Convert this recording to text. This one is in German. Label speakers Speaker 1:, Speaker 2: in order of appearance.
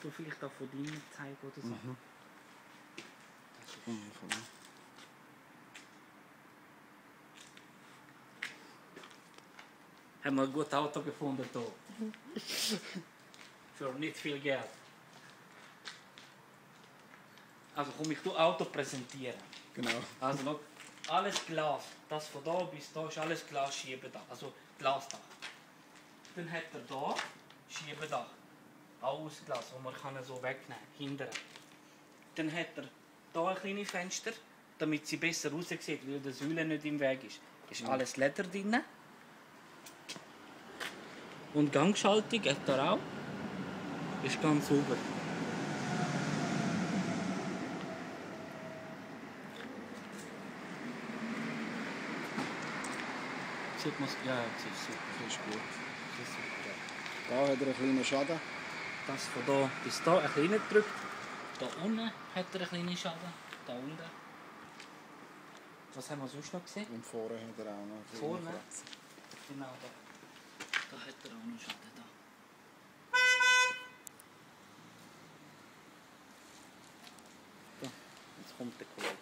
Speaker 1: du vielleicht auch von deinem zeigen oder so?
Speaker 2: Mhm.
Speaker 1: Haben wir ein gutes Auto gefunden hier. Für nicht viel Geld. Also komm ich das Auto präsentieren.
Speaker 2: Genau.
Speaker 1: Also schau, alles Glas. Das von da bis da ist alles Glas Schiebedach. Also Glasdach. Dann hat er da Schiebedach. Auch aus Glas, wo man kann so wegnehmen kann, hinten. Dann hat er hier ein kleines Fenster, damit sie besser raussieht, weil die Säule nicht im Weg ist. Ist alles Leder drin. Und Gangschaltung hat er auch. Ist ganz sauber. Sieht man es? Ja, das ist super.
Speaker 2: Das ist gut.
Speaker 1: Das ist super.
Speaker 2: Da hat er einen kleinen Schaden.
Speaker 1: Das von hier bis hier ein bisschen gedrückt. Da unten hat er einen kleinen Schaden. Da unten. Was haben wir sonst noch gesehen?
Speaker 2: Und vorne hat er auch noch einen kleinen
Speaker 1: Vorne?
Speaker 2: Kratzer.
Speaker 1: Genau da. Da hat er auch noch Schaden. Da. Da. Jetzt kommt der Kollege.